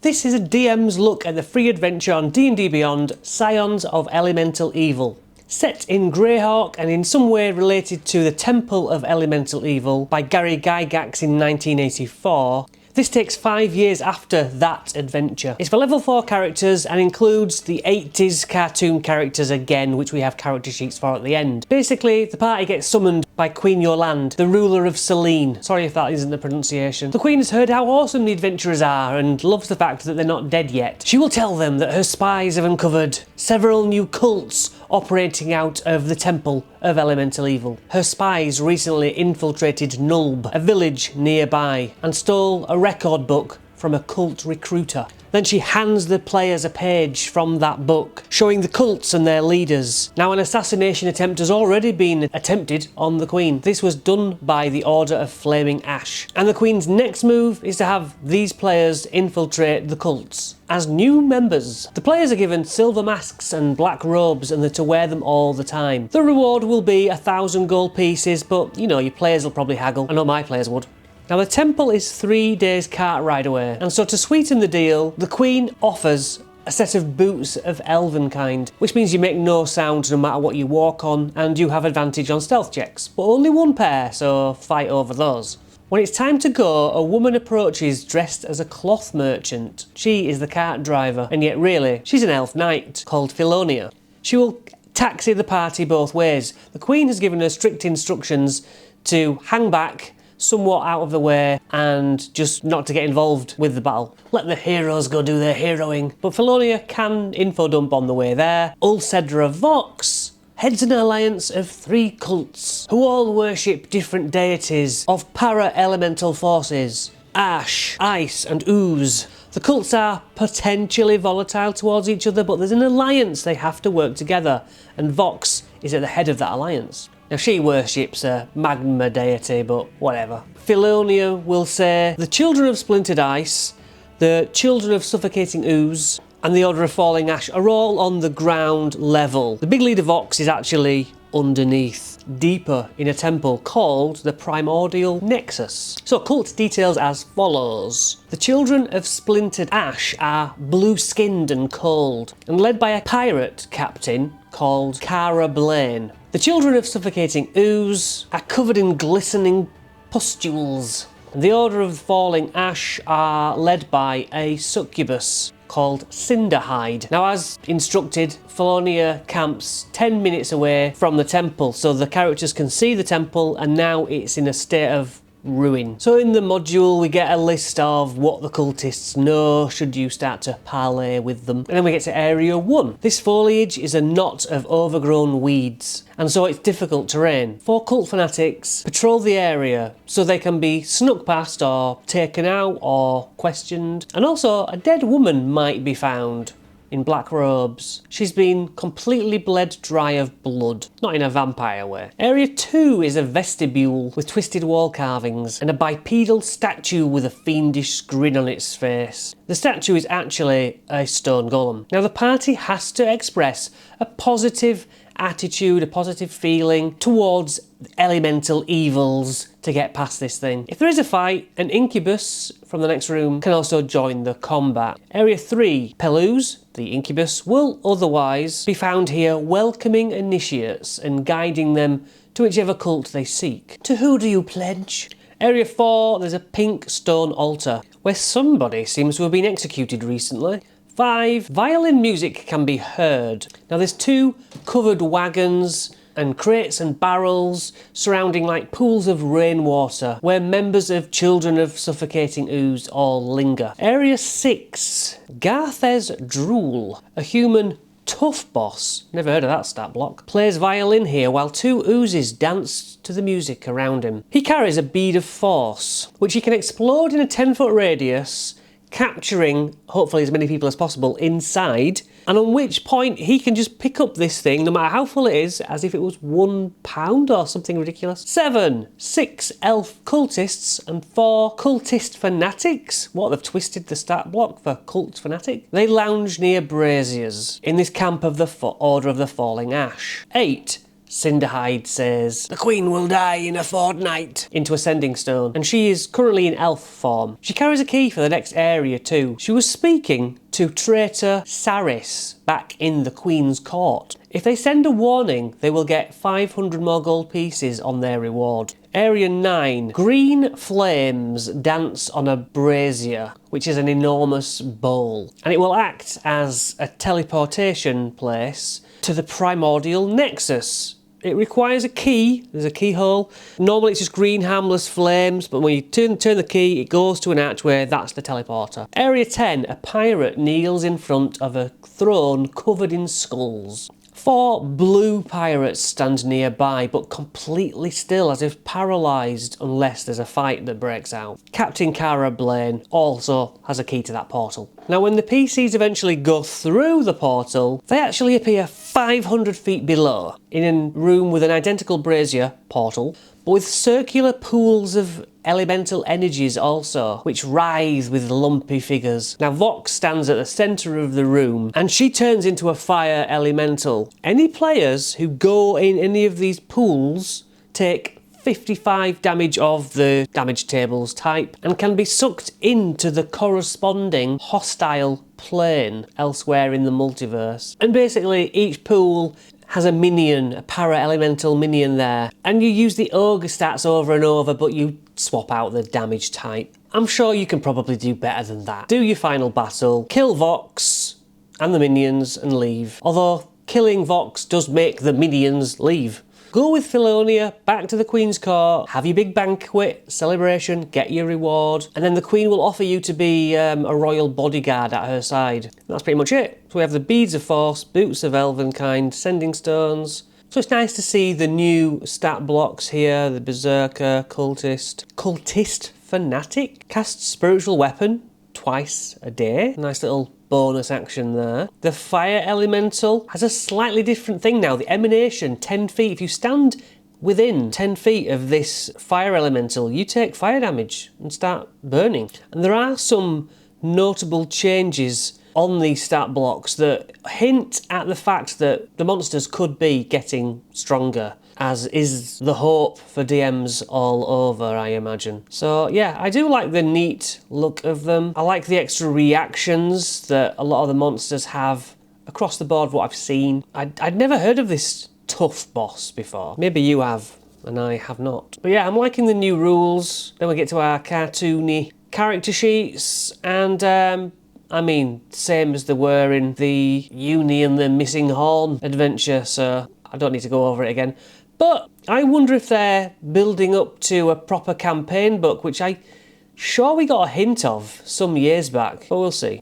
This is a DM's look at the free adventure on D&D Beyond, Scions of Elemental Evil. Set in Greyhawk and in some way related to the Temple of Elemental Evil by Gary Gygax in 1984, this takes 5 years after that adventure. It's for level 4 characters and includes the 80s cartoon characters again, which we have character sheets for at the end. Basically, the party gets summoned by Queen Yolande, the ruler of Selene. Sorry if that isn't the pronunciation. The Queen has heard how awesome the adventurers are and loves the fact that they're not dead yet. She will tell them that her spies have uncovered several new cults operating out of the Temple of Elemental Evil. Her spies recently infiltrated Nulb, a village nearby, and stole a record book from a cult recruiter. Then she hands the players a page from that book, showing the cults and their leaders. Now, an assassination attempt has already been attempted on the Queen. This was done by the Order of Flaming Ash. And the Queen's next move is to have these players infiltrate the cults as new members. The players are given silver masks and black robes and they're to wear them all the time. The reward will be 1,000 gold pieces, but you know, your players will probably haggle. I know my players would. Now the temple is 3 days cart ride away, and so to sweeten the deal, the Queen offers a set of boots of elven kind, which means you make no sound no matter what you walk on, and you have advantage on stealth checks, but only 1 pair, so fight over those. When it's time to go, a woman approaches dressed as a cloth merchant. She is the cart driver, and yet really, she's an elf knight called Philonia. She will taxi the party both ways. The Queen has given her strict instructions to hang back, somewhat out of the way, and just not to get involved with the battle. Let the heroes go do their heroing. But Philonia can info dump on the way there. Ulcedra Vox heads an alliance of 3 cults who all worship different deities of para-elemental forces: ash, ice and ooze. The cults are potentially volatile towards each other, but there's an alliance they have to work together, and Vox is at the head of that alliance. Now she worships a magma deity, but whatever. Philonia will say the Children of Splintered Ice, the Children of Suffocating Ooze, and the Order of Falling Ash are all on the ground level. The big leader Vox is actually underneath, deeper in a temple called the Primordial Nexus. So cult details as follows. The Children of Splintered Ash are blue-skinned and cold, and led by a pirate captain called Cara Blaine. The Children of Suffocating Ooze are covered in glistening pustules. And the Order of Falling Ash are led by a succubus called Cinderhide. Now, as instructed, Philonia camps 10 minutes away from the temple, so the characters can see the temple, and now it's in a state of ruin. So in the module we get a list of what the cultists know should you start to parley with them. And then we get to Area 1. This foliage is a knot of overgrown weeds, and so it's difficult terrain. 4 cult fanatics patrol the area so they can be snuck past or taken out or questioned. And also a dead woman might be found in black robes. She's been completely bled dry of blood, not in a vampire way. Area 2 is a vestibule with twisted wall carvings and a bipedal statue with a fiendish grin on its face. The statue is actually a stone golem. Now the party has to express a positive attitude, a positive feeling towards elemental evils to get past this thing. If there is a fight, an incubus from the next room can also join the combat. Area 3, Peluz, the incubus, will otherwise be found here welcoming initiates and guiding them to whichever cult they seek. To who do you pledge? Area 4, there's a pink stone altar where somebody seems to have been executed recently. 5, violin music can be heard. Now there's 2 covered wagons and crates and barrels surrounding like pools of rainwater where members of Children of Suffocating Ooze all linger. Area 6, Garthez Drool, a human tough boss, never heard of that stat block, plays violin here while 2 oozes dance to the music around him. He carries a bead of force, which he can explode in a 10-foot radius, capturing hopefully as many people as possible inside, and on which point he can just pick up this thing no matter how full it is as if it was £1 or something ridiculous. 7, 6 elf cultists and 4 cultist fanatics. What, they've twisted the stat block for cult fanatic? They lounge near braziers in this camp of the Order of the Falling Ash. 8, Cinderhide says, "The Queen will die in a fortnight," into a sending stone, and she is currently in elf form. She carries a key for the next area too. She was speaking to traitor Saris back in the Queen's court. If they send a warning, they will get 500 more gold pieces on their reward. Area 9. Green flames dance on a brazier, which is an enormous bowl, and it will act as a teleportation place to the primordial nexus. It requires a key. There's a keyhole. Normally it's just green harmless flames, but when you turn the key, it goes to an archway. That's the teleporter. Area 10. A pirate kneels in front of a throne covered in skulls. 4 blue pirates stand nearby, but completely still, as if paralysed unless there's a fight that breaks out. Captain Cara Blaine also has a key to that portal. Now, when the PCs eventually go through the portal, they actually appear 500 feet below, in a room with an identical brazier portal, but with circular pools of elemental energies also, which writhe with lumpy figures. Now, Vox stands at the centre of the room, and she turns into a fire elemental. Any players who go in any of these pools take 55 damage of the damage tables type, and can be sucked into the corresponding hostile plane elsewhere in the multiverse. And basically, each pool has a minion, a para-elemental minion there, and you use the ogre stats over and over, but you swap out the damage type. I'm sure you can probably do better than that. Do your final battle, kill Vox and the minions and leave. Although killing Vox does make the minions leave. Go with Philonia back to the Queen's Court, have your big banquet, celebration, get your reward, and then the Queen will offer you to be a royal bodyguard at her side. And that's pretty much it. So we have the Beads of Force, Boots of Elvenkind, Sending Stones. So it's nice to see the new stat blocks here, the Berserker, Cultist Fanatic, casts Spiritual Weapon twice a day. Nice little bonus action there. The Fire Elemental has a slightly different thing now. The Emanation, 10 feet. If you stand within 10 feet of this Fire Elemental, you take fire damage and start burning. And there are some notable changes on these stat blocks that hint at the fact that the monsters could be getting stronger, as is the hope for DMs all over, I imagine. So yeah, I do like the neat look of them. I like the extra reactions that a lot of the monsters have across the board, what I've seen. I'd never heard of this tough boss before. Maybe you have, and I have not. But yeah, I'm liking the new rules. Then we get to our cartoony character sheets, and I mean, same as they were in the Uni and the Missing Horn adventure, so I don't need to go over it again. But I wonder if they're building up to a proper campaign book, which I sure we got a hint of some years back, but we'll see.